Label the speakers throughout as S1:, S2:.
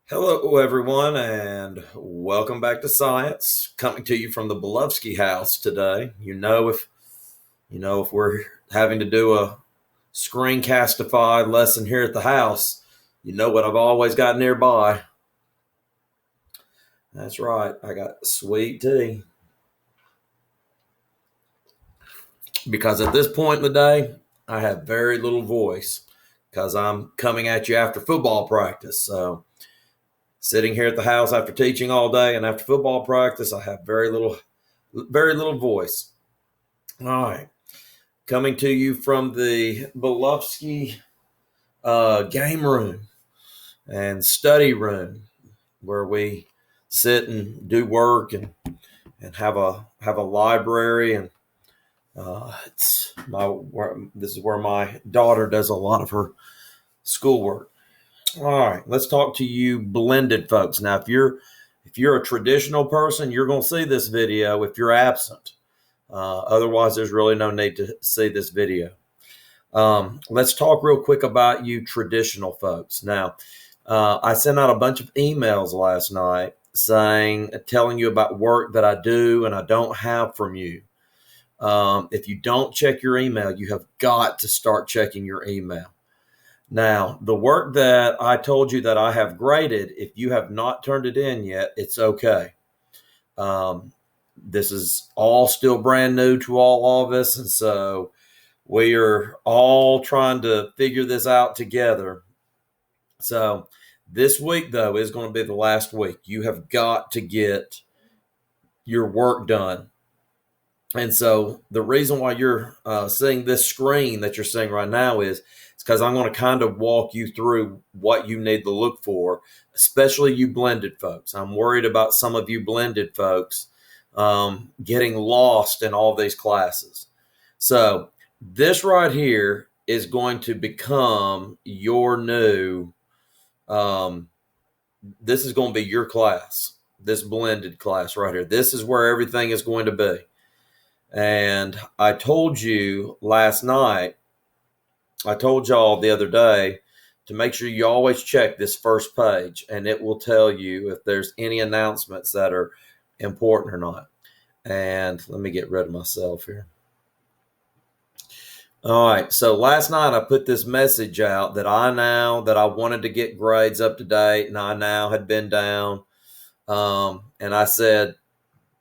S1: Hello, everyone, and welcome back to Science. Coming to you from the Belovsky house today. If we're having to do a screencastify lesson here at the house, you know what I've always got nearby. That's right, I got sweet tea. Because at this point in the day, I have very little voice because I'm coming at you after football practice. So sitting here at the house after teaching all day and after football practice, I have very little voice. All right. Coming to you from the Belovsky game room and study room where we sit and do work and have a library, and this is where my daughter does a lot of her schoolwork. All right, let's talk to you blended folks. Now, if you're a traditional person, you're going to see this video if you're absent. Otherwise, there's really no need to see this video. Let's talk real quick about you traditional folks. Now, I sent out a bunch of emails last night telling you about work that I do and I don't have from you. If you don't check your email, you have got to start checking your email. Now, the work that I told you that I have graded, if you have not turned it in yet, it's okay. This is all still brand new to all of us, and so we are all trying to figure this out together. So this week, though, is going to be the last week. You have got to get your work done. And so the reason why you're seeing this screen that you're seeing right now is it's because I'm going to kind of walk you through what you need to look for, especially you blended folks. I'm worried about some of you blended folks getting lost in all these classes. So this right here is going to become your new, this is going to be your class, this blended class right here. This is where everything is going to be. And I told you last night, I told y'all the other day to make sure you always check this first page, and it will tell you if there's any announcements that are important or not. And let me get rid of myself here. All right, so last night I put this message out that I wanted to get grades up to date, and I now had been down. And I said,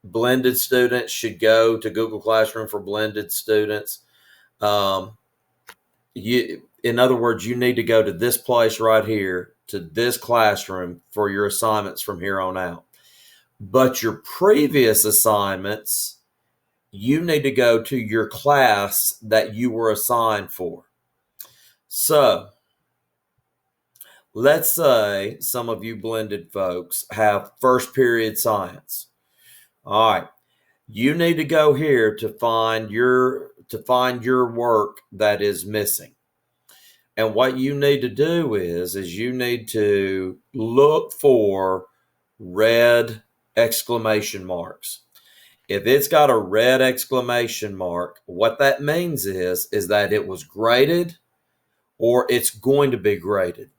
S1: blended students should go to Google Classroom for blended students. In other words, you need to go to this place right here, to this classroom for your assignments from here on out. But your previous assignments, you need to go to your class that you were assigned for. So let's say some of you blended folks have first period science. All right. You need to go here to find your work that is missing. And what you need to do is you need to look for red exclamation marks. If it's got a red exclamation mark, what that means is that it was graded or it's going to be graded.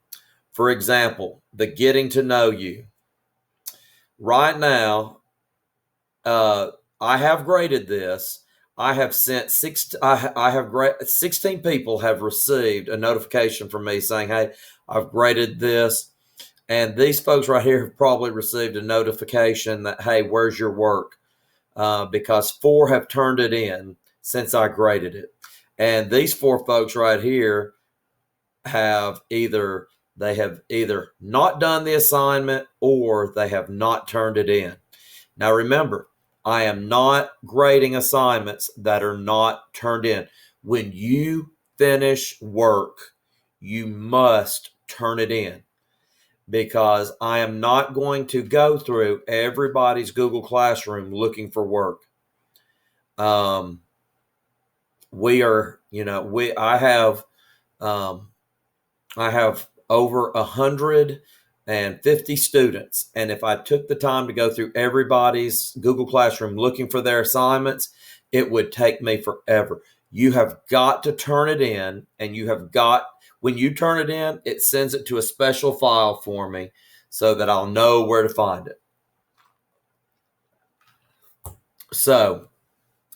S1: For example, the getting to know you. Right now, I have graded this. I have sent 16 people have received a notification from me saying, hey, I've graded this. And these folks right here have probably received a notification that, hey, where's your work? Because 4 have turned it in since I graded it. And these 4 folks right here have either not done the assignment or they have not turned it in. Now remember, I am not grading assignments that are not turned in. When you finish work, you must turn it in, because I am not going to go through everybody's Google Classroom looking for work. I have over 150 students. And if I took the time to go through everybody's Google Classroom looking for their assignments, it would take me forever. You have got to turn it in, and when you turn it in, it sends it to a special file for me so that I'll know where to find it. So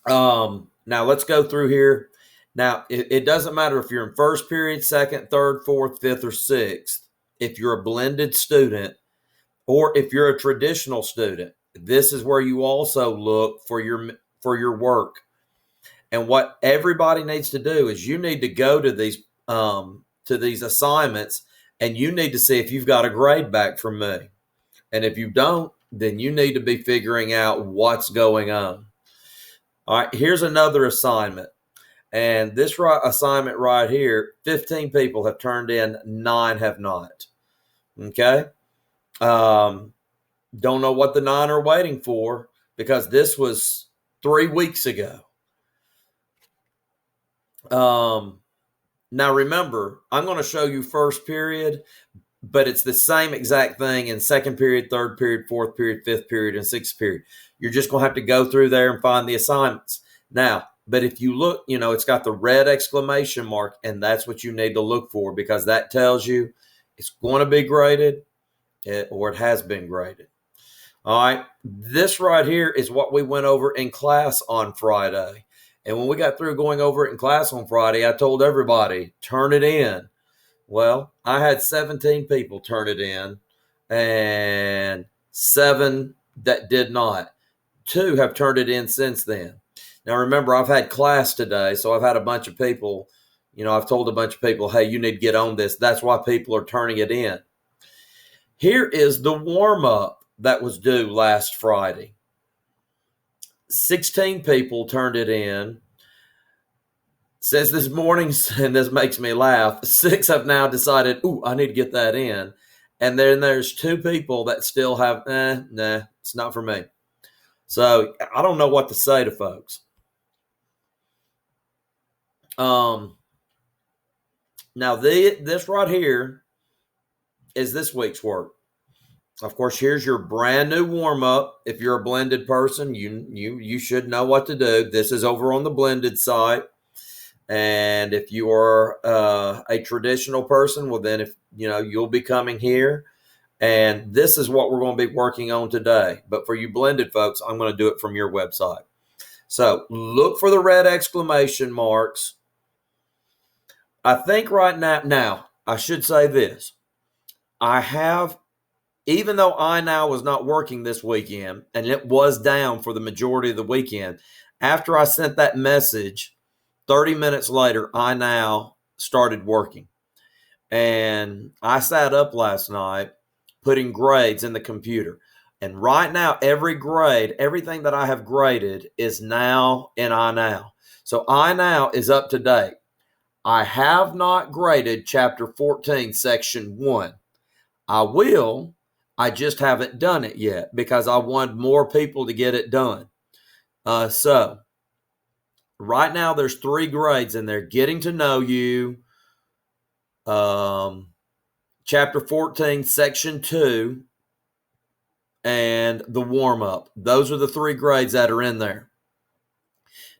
S1: now let's go through here. Now, it doesn't matter if you're in first period, second, third, fourth, fifth, or sixth. If you're a blended student, or if you're a traditional student, this is where you also look for your work. And what everybody needs to do is you need to go to these assignments, and you need to see if you've got a grade back from me. And if you don't, then you need to be figuring out what's going on. All right, here's another assignment. And this assignment right here, 15 people have turned in, 9 have not. Okay? Don't know what the 9 are waiting for, because this was 3 weeks ago. Now remember, I'm going to show you first period, but it's the same exact thing in second period, third period, fourth period, fifth period, and sixth period. You're just going to have to go through there and find the assignments. Now, but if you look, it's got the red exclamation mark, and that's what you need to look for, because that tells you it's going to be graded or it has been graded. All right. This right here is what we went over in class on Friday. And when we got through going over it in class on Friday, I told everybody, turn it in. Well, I had 17 people turn it in, and 7 that did not. 2 have turned it in since then. Now, remember, I've had class today, so I've had a bunch of people, I've told a bunch of people, hey, you need to get on this. That's why people are turning it in. Here is the warm-up that was due last Friday. 16 people turned it in. Since this morning, and this makes me laugh, 6 have now decided, I need to get that in. And then there's 2 people that still have, nah, it's not for me. So I don't know what to say to folks. Now this right here is this week's work. Of course, here's your brand new warm-up. If you're a blended person, you should know what to do. This is over on the blended site. And if you are a traditional person, well, then you'll be coming here. And this is what we're going to be working on today. But for you blended folks, I'm going to do it from your website. So look for the red exclamation marks. I think right now, I should say this. Even though iNow was not working this weekend, and it was down for the majority of the weekend, after I sent that message, 30 minutes later, iNow started working. And I sat up last night putting grades in the computer. And right now, every grade, everything that I have graded is now in iNow. So iNow is up to date. I have not graded Chapter 14, Section 1. I will. I just haven't done it yet because I want more people to get it done. So right now, there's 3 grades in there. Getting to know you, Chapter 14, Section 2, and the warm-up. Those are the 3 grades that are in there.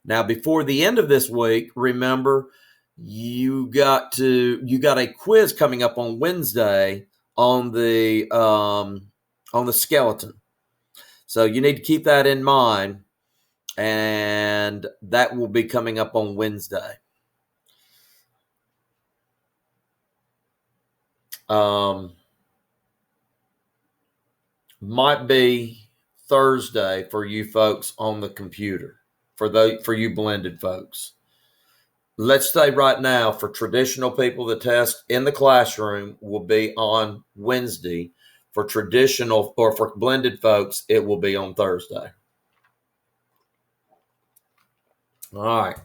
S1: Now, before the end of this week, remember, you got a quiz coming up on Wednesday on the skeleton. So you need to keep that in mind, and that will be coming up on Wednesday. Might be Thursday for you folks on the computer, for you blended folks. Let's say right now, for traditional people, the test in the classroom will be on Wednesday. For traditional or for blended folks, it will be on Thursday. All right.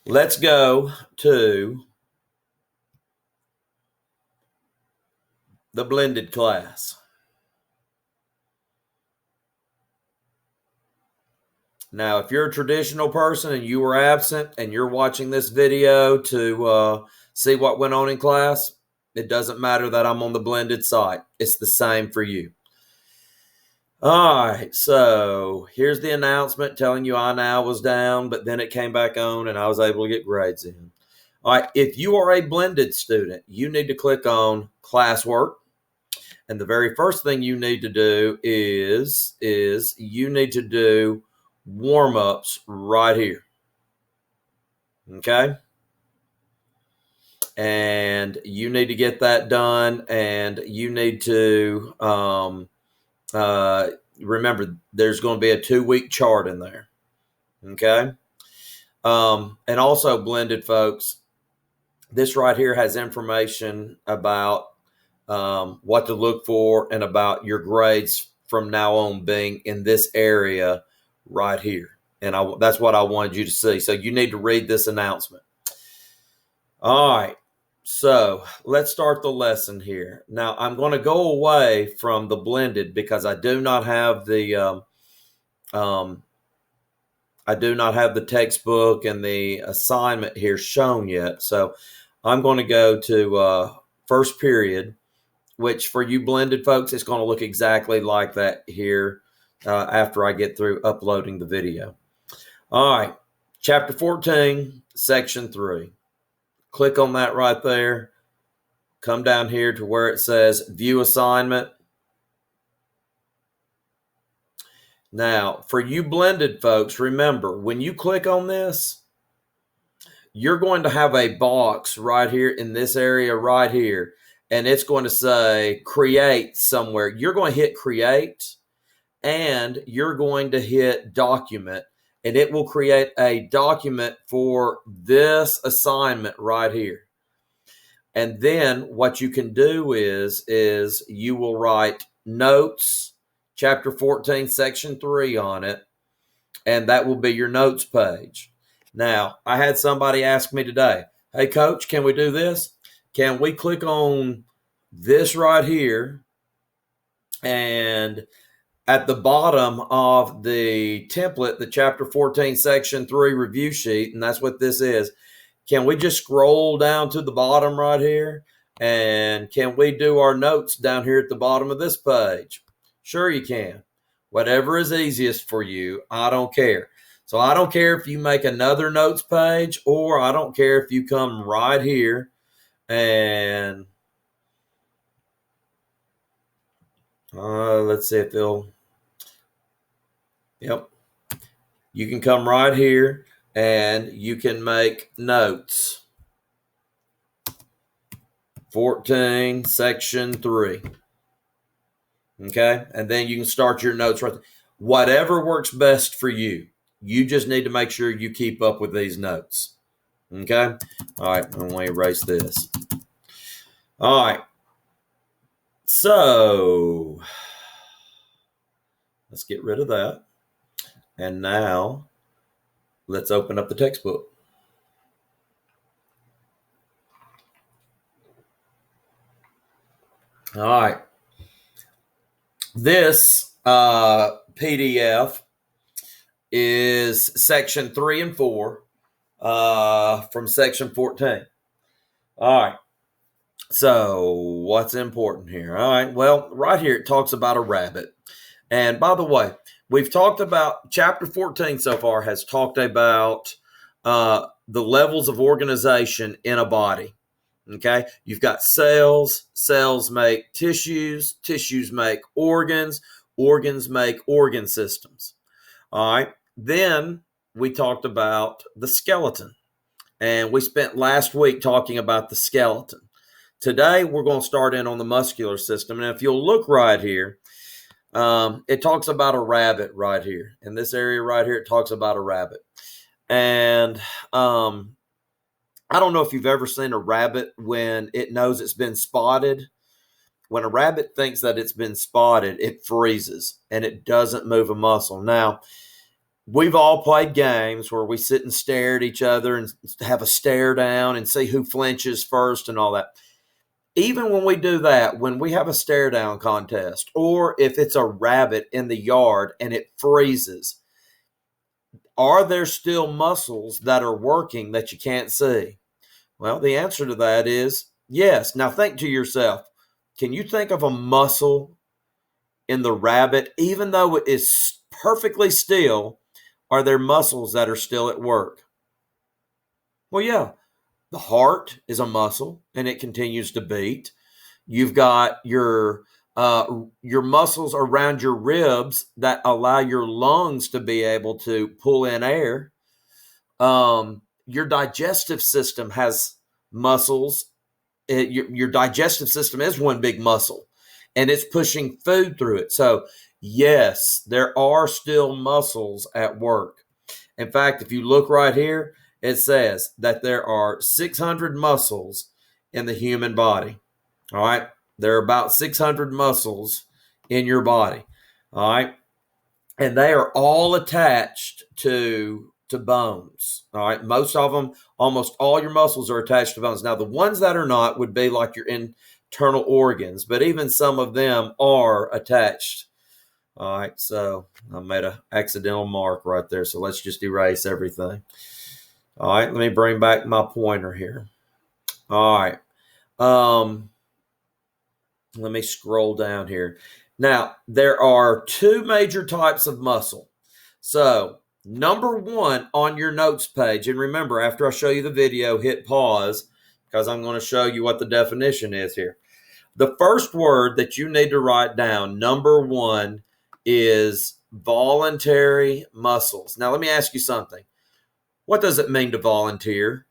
S1: Let's go to the blended class. Now, if you're a traditional person and you were absent and you're watching this video to see what went on in class, it doesn't matter that I'm on the blended site. It's the same for you. All right, so here's the announcement telling you iNow was down, but then it came back on and I was able to get grades in. All right, if you are a blended student, you need to click on classwork. And the very first thing you need to do is you need to do warm-ups right here. Okay? And you need to get that done, and you need to remember there's going to be a 2-week chart in there. Okay? And also, blended folks, this right here has information about what to look for and about your grades from now on being in this area right here. And that's what I wanted you to see. So you need to read this announcement. All right. So let's start the lesson here. Now I'm going to go away from the blended because I do not have the textbook and the assignment here shown yet. So I'm going to go to first period, which for you blended folks, it's going to look exactly like that here after I get through uploading the video. All right, chapter 14, section 3. Click on that right there. Come down here to where it says view assignment. Now, for you blended folks, remember, when you click on this, you're going to have a box right here in this area right here, and it's going to say create somewhere. You're going to hit create, and you're going to hit document, and it will create a document for this assignment right here. And then what you can do is you will write notes, chapter 14, section 3 on it, and that will be your notes page. Now, I had somebody ask me today, hey, Coach, can we do this? Can we click on this right here, and at the bottom of the template, the chapter 14, section 3 review sheet, and that's what this is, can we just scroll down to the bottom right here? And can we do our notes down here at the bottom of this page? Sure you can. Whatever is easiest for you, I don't care. So I don't care if you make another notes page, or I don't care if you come right here and let's see if they'll, yep. You can come right here and you can make notes. 14, section 3. Okay? And then you can start your notes right there. Whatever works best for you. You just need to make sure you keep up with these notes. Okay? All right, I'm going to erase this. All right. So, let's get rid of that. And now, let's open up the textbook. All right. This PDF is section 3 and 4 from section 14. All right. So what's important here? All right. Well, right here it talks about a rabbit. And by the way, we've talked about chapter 14 so far has talked about the levels of organization in a body. Okay, you've got cells, cells make tissues, tissues make organs, organs make organ systems. All right, then we talked about the skeleton, and we spent last week talking about the skeleton. Today, we're going to start in on the muscular system, and if you'll look right here, it talks about a rabbit right here. In this area right here, it talks about a rabbit. And I don't know if you've ever seen a rabbit when it knows it's been spotted. When a rabbit thinks that it's been spotted, it freezes and it doesn't move a muscle. Now, we've all played games where we sit and stare at each other and have a stare down and see who flinches first and all that. Even when we do that, when we have a stare down contest, or if it's a rabbit in the yard and it freezes, are there still muscles that are working that you can't see? Well, the answer to that is yes. Now think to yourself, can you think of a muscle in the rabbit, even though it is perfectly still, are there muscles that are still at work? Well, yeah, the heart is a muscle and it continues to beat. You've got your your muscles around your ribs that allow your lungs to be able to pull in air. Your digestive system has muscles. Your digestive system is one big muscle, and it's pushing food through it. So, yes, there are still muscles at work. In fact, if you look right here, it says that there are 600 muscles in the human body. All right. There are about 600 muscles in your body. All right. And they are all attached to bones. All right. Most of them, almost all your muscles are attached to bones. Now, the ones that are not would be like your internal organs, but even some of them are attached. All right. So I made an accidental mark right there. So let's just erase everything. All right. Let me bring back my pointer here. All right. Let me scroll down here. Now, there are two major types of muscle. So, number one on your notes page, and remember, after I show you the video, hit pause because I'm going to show you what the definition is here. The first word that you need to write down, number one, is voluntary muscles. Now, let me ask you something. What does it mean to volunteer?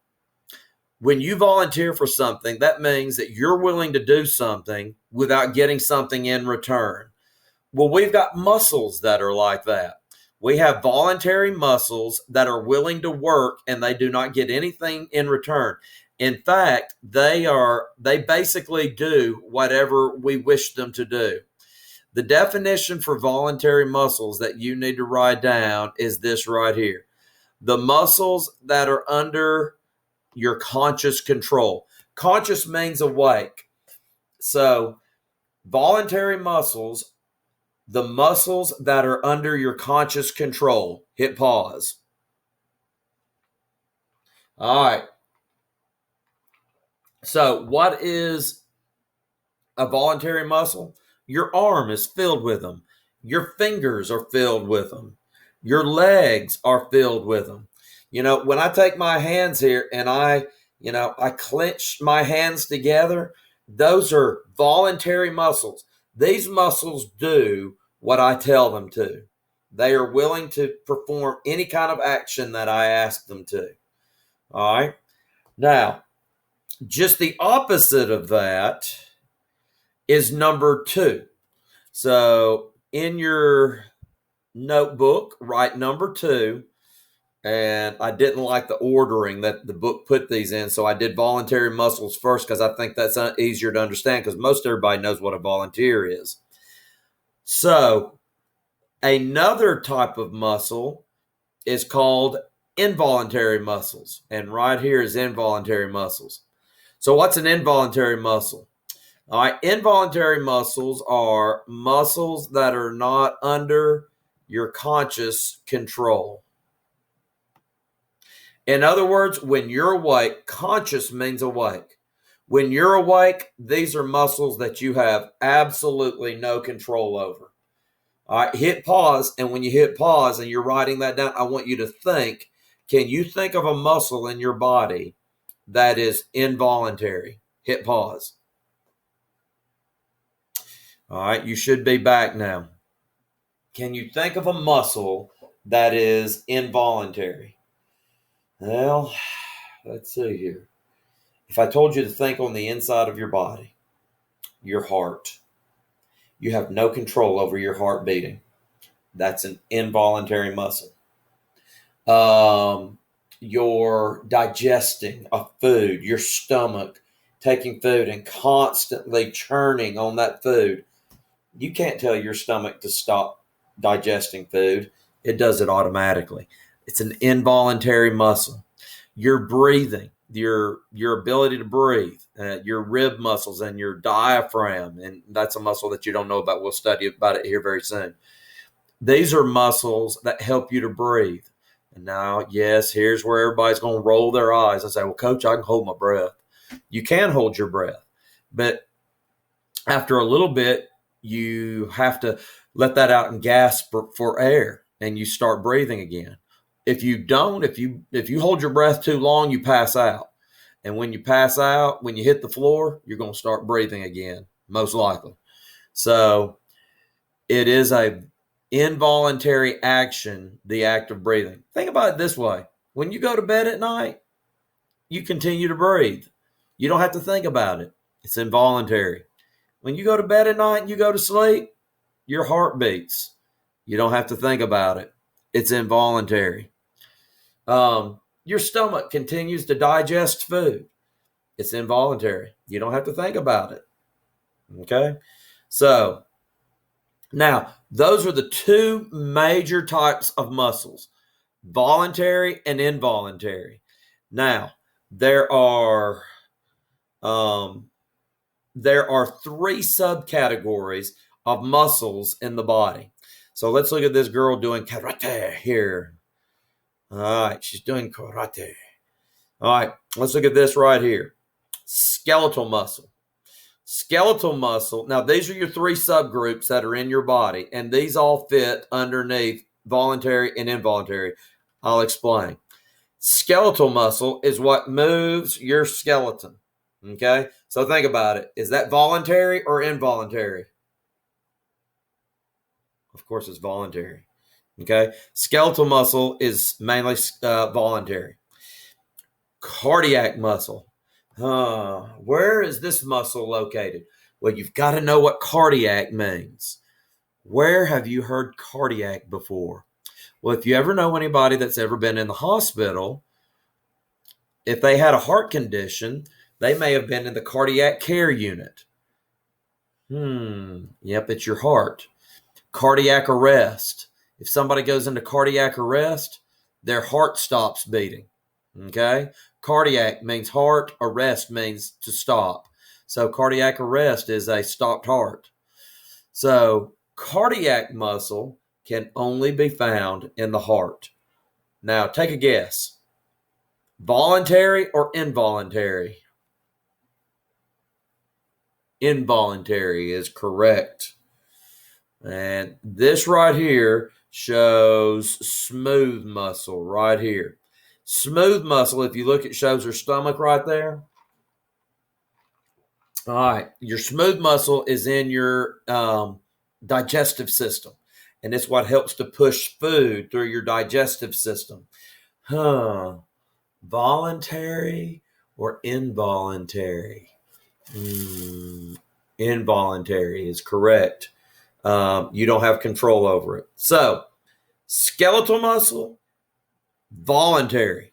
S1: When you volunteer for something, that means that you're willing to do something without getting something in return. Well, we've got muscles that are like that. We have voluntary muscles that are willing to work and they do not get anything in return. In fact, they basically do whatever we wish them to do. The definition for voluntary muscles that you need to write down is this right here. The muscles that are under your conscious control. Conscious means awake. So, voluntary muscles, the muscles that are under your conscious control. Hit pause. All right. So, what is a voluntary muscle? Your arm is filled with them. Your fingers are filled with them. Your legs are filled with them. You know, when I take my hands here and I clench my hands together, those are voluntary muscles. These muscles do what I tell them to. They are willing to perform any kind of action that I ask them to. All right. Now, just the opposite of that is number two. So in your notebook, write number two. And I didn't like the ordering that the book put these in. So I did voluntary muscles first because I think that's easier to understand because most everybody knows what a volunteer is. So another type of muscle is called involuntary muscles. And right here is involuntary muscles. So what's an involuntary muscle? All right, involuntary muscles are muscles that are not under your conscious control. In other words, when you're awake, conscious means awake. When you're awake, these are muscles that you have absolutely no control over. All right, hit pause. And when you hit pause and you're writing that down, I want you to think, can you think of a muscle in your body that is involuntary? Hit pause. All right, you should be back now. Can you think of a muscle that is involuntary? Well, let's see here. If I told you to think on the inside of your body, your heart, you have no control over your heart beating. That's an involuntary muscle. Your digesting of food, your stomach, taking food and constantly churning on that food. You can't tell your stomach to stop digesting food. It does it automatically. It's an involuntary muscle. Your breathing, your ability to breathe, your rib muscles and your diaphragm, and that's a muscle that you don't know about. We'll study about it here very soon. These are muscles that help you to breathe. And now, yes, here's where everybody's going to roll their eyes and say, well, Coach, I can hold my breath. You can hold your breath, but after a little bit, you have to let that out and gasp for air, and you start breathing again. If you don't, if you hold your breath too long, you pass out. And when you pass out, when you hit the floor, you're going to start breathing again, most likely. So it is a involuntary action, the act of breathing. Think about it this way. When you go to bed at night, you continue to breathe. You don't have to think about it. It's involuntary. When you go to bed at night and you go to sleep, your heart beats. You don't have to think about it. It's involuntary. Your stomach continues to digest food. It's involuntary. You don't have to think about it. Okay? So, now, those are the two major types of muscles, voluntary and involuntary. Now, there are three subcategories of muscles in the body. So let's look at this girl doing karate here. All right, she's doing karate. All right, let's look at this right here. Skeletal muscle. Skeletal muscle. Now, these are your three subgroups that are in your body, and these all fit underneath voluntary and involuntary. I'll explain. Skeletal muscle is what moves your skeleton. Okay, so think about it. Is that voluntary or involuntary? Of course, it's voluntary. Okay, skeletal muscle is mainly voluntary. Cardiac muscle. Where is this muscle located? Well, you've got to know what cardiac means. Where have you heard cardiac before? Well, if you ever know anybody that's ever been in the hospital, if they had a heart condition, they may have been in the cardiac care unit. Yep, it's your heart. Cardiac arrest. If somebody goes into cardiac arrest, their heart stops beating. Okay? Cardiac means heart, arrest means to stop. So cardiac arrest is a stopped heart. So cardiac muscle can only be found in the heart. Now, take a guess. Voluntary or involuntary? Involuntary is correct. And this right here shows smooth muscle right here. Smooth muscle, if you look, it shows her stomach right there. All right, your smooth muscle is in your digestive system, and it's what helps to push food through your digestive system. Voluntary or involuntary? Involuntary is correct. You don't have control over it. So, skeletal muscle, voluntary.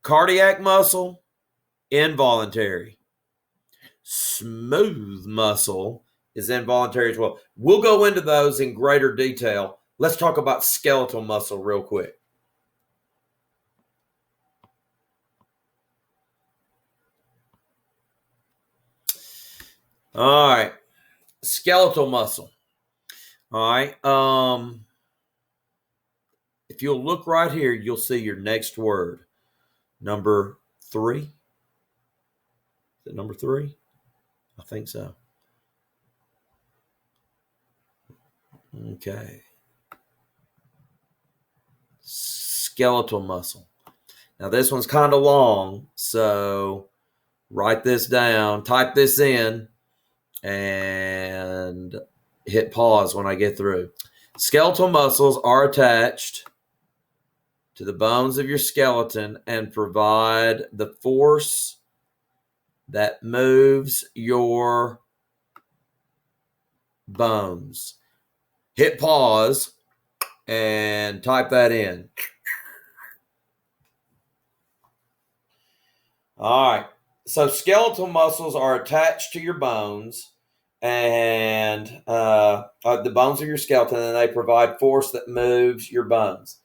S1: Cardiac muscle, involuntary. Smooth muscle is involuntary as well. We'll go into those in greater detail. Let's talk about skeletal muscle real quick. All right. Skeletal muscle. All right. If you'll look right here, you'll see your next word. Number 3. Is it number 3? I think so. Okay. Skeletal muscle. Now, this one's kind of long, so write this down, type this in, and hit pause when I get through. Skeletal muscles are attached to the bones of your skeleton and provide the force that moves your bones. Hit pause and type that in. All right. So skeletal muscles are attached to your bones and the bones of your skeleton, and they provide force that moves your bones.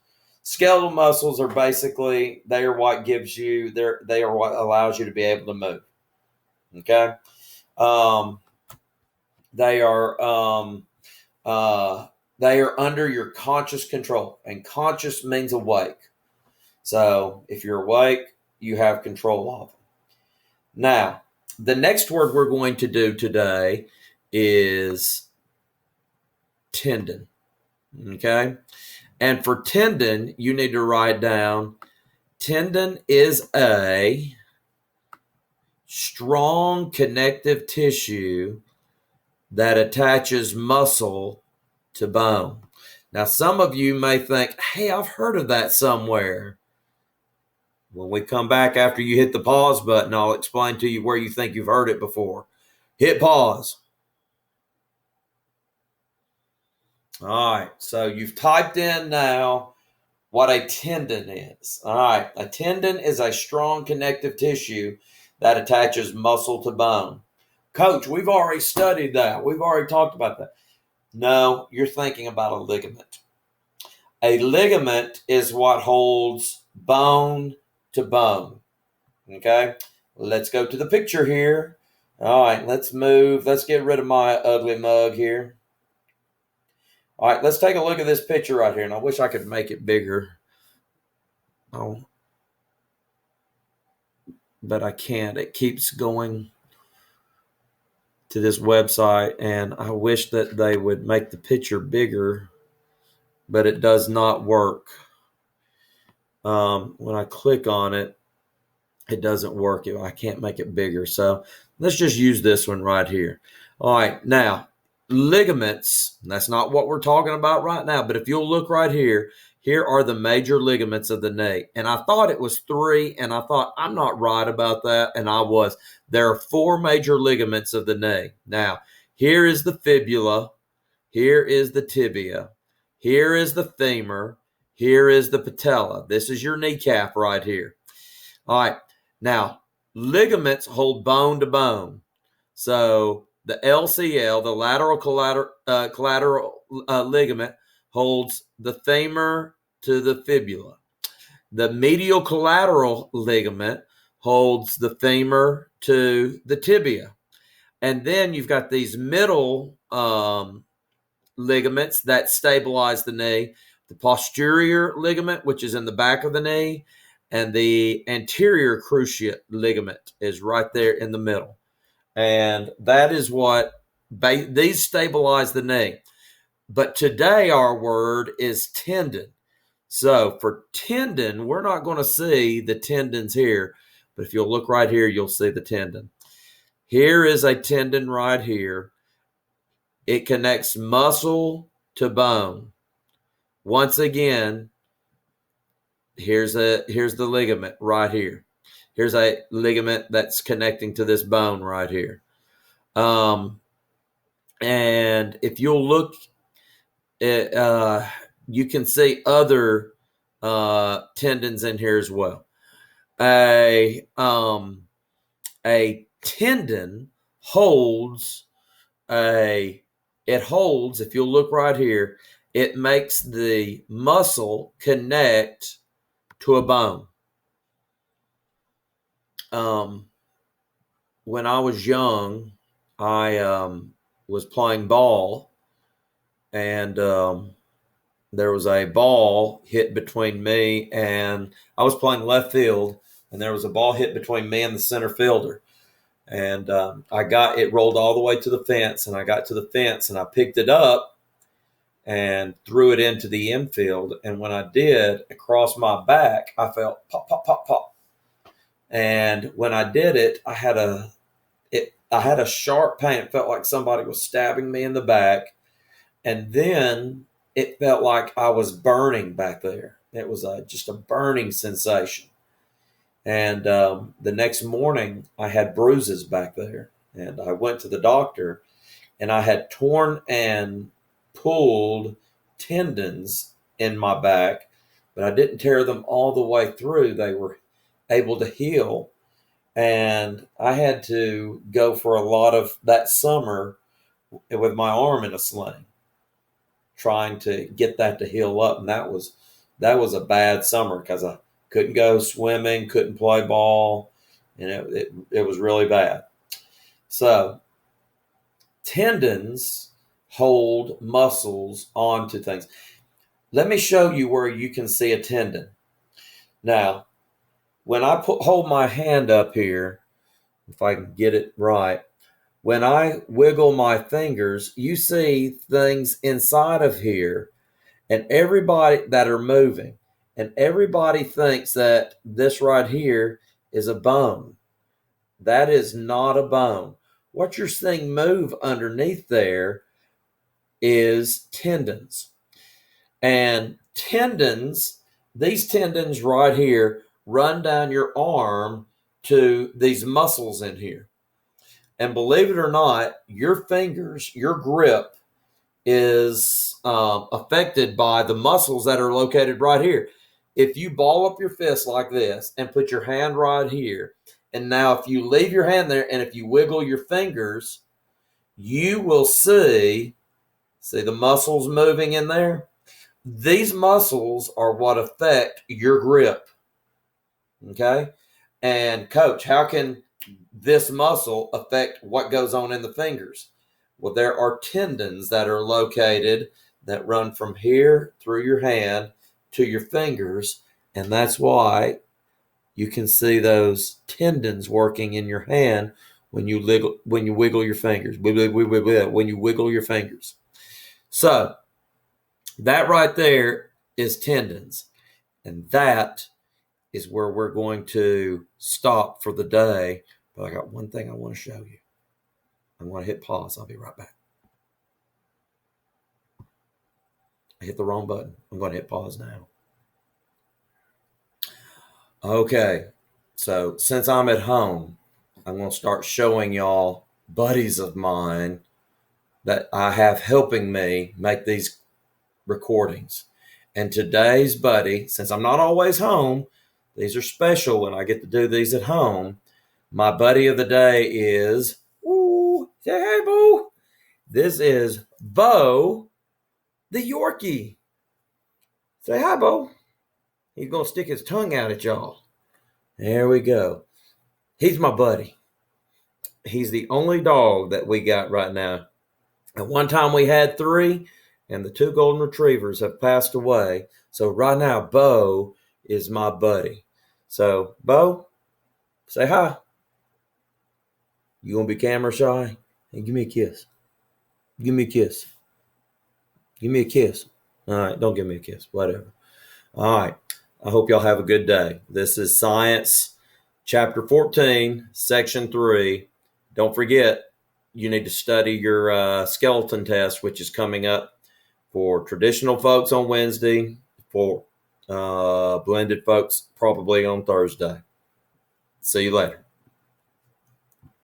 S1: Skeletal muscles are basically, they are what gives you, they are what allows you to be able to move. Okay? They are under your conscious control, and conscious means awake. So if you're awake, you have control of them. Now, the next word we're going to do today is tendon. Okay? And for tendon, you need to write down tendon is a strong connective tissue that attaches muscle to bone. Now, some of you may think, hey, I've heard of that somewhere. When we come back after you hit the pause button, I'll explain to you where you think you've heard it before. Hit pause. All right, so you've typed in now what a tendon is. All right, a tendon is a strong connective tissue that attaches muscle to bone. Coach, we've already studied that. We've already talked about that. No, you're thinking about a ligament. A ligament is what holds bone to bone. Okay, let's go to the picture here. All right, let's move. Let's get rid of my ugly mug here. All right, let's take a look at this picture right here. And I wish I could make it bigger. Oh, but I can't. It keeps going to this website, and I wish that they would make the picture bigger, but it does not work. When I click on it, it doesn't work. I can't make it bigger. So let's just use this one right here. All right, now ligaments, that's not what we're talking about right now, but if you'll look right here, here are the major ligaments of the knee. And I thought it was 3, and I thought I'm not right about that, and I was. There are 4 major ligaments of the knee. Now, here is the fibula, here is the tibia, here is the femur, here is the patella. This is your kneecap right here. All right, now ligaments hold bone to bone. So the LCL, the lateral collateral ligament, holds the femur to the fibula. The medial collateral ligament holds the femur to the tibia. And then you've got these middle ligaments that stabilize the knee. The posterior ligament, which is in the back of the knee, and the anterior cruciate ligament is right there in the middle. And that is what these stabilize the knee. But today our word is tendon. So for tendon, we're not going to see the tendons here, but if you'll look right here, you'll see the tendon. Here is a tendon right here. It connects muscle to bone. Once again, here's the ligament right here. Here's a ligament that's connecting to this bone right here. And if you'll look, you can see other tendons in here as well. A tendon holds if you'll look right here, it makes the muscle connect to a bone. When I was young, I was playing ball, and there was a ball hit between me, and I was playing left field, and there was a ball hit between me and the center fielder. And it rolled all the way to the fence, and I got to the fence, and I picked it up and threw it into the infield. And when I did, across my back, I felt pop, pop, pop, pop. And when I did it, I had a sharp pain. It felt like somebody was stabbing me in the back. And then it felt like I was burning back there. It was just a burning sensation. And the next morning, I had bruises back there. And I went to the doctor, and I had torn and pulled tendons in my back, but I didn't tear them all the way through. They were able to heal. And I had to go for a lot of that summer with my arm in a sling, trying to get that to heal up. And that was a bad summer because I couldn't go swimming, couldn't play ball, and it was really bad. So tendons hold muscles onto things. Let me show you where you can see a tendon. Now, when I hold my hand up here, if I can get it right, when I wiggle my fingers, you see things inside of here, and everybody that are moving, and everybody thinks that this right here is a bone. That is not a bone. what you're seeing move underneath there is tendons. And tendons, these tendons right here, run down your arm to these muscles in here. And believe it or not, your fingers, your grip is affected by the muscles that are located right here. If you ball up your fist like this and put your hand right here, and now if you leave your hand there and if you wiggle your fingers, you will see the muscles moving in there. These muscles are what affect your grip. Okay? And coach, how can this muscle affect what goes on in the fingers? Well, there are tendons that are located that run from here through your hand to your fingers, and that's why you can see those tendons working in your hand when you wiggle your fingers. When you wiggle your fingers. So that right there is tendons, and that is where we're going to stop for the day. But I got one thing I want to show you. I'm going to hit pause. I'll be right back. I hit the wrong button. I'm going to hit pause now. Okay, so since I'm at home, I'm going to start showing y'all buddies of mine that I have helping me make these recordings. And today's buddy, since I'm not always home, these are special when I get to do these at home. My buddy of the day is, say hey, Bo. This is Bo, the Yorkie. Say hi, Bo. He's going to stick his tongue out at y'all. There we go. He's my buddy. He's the only dog that we got right now. At one time we had 3, and the 2 golden retrievers have passed away. So right now, Bo is my buddy. So, Bo, say hi. You gonna be camera shy? Hey, give me a kiss. Give me a kiss. Give me a kiss. All right, don't give me a kiss. Whatever. All right. I hope y'all have a good day. This is Science, Chapter 14, Section 3. Don't forget, you need to study your skeleton test, which is coming up for traditional folks on Wednesday, for blended folks probably on Thursday. See you later.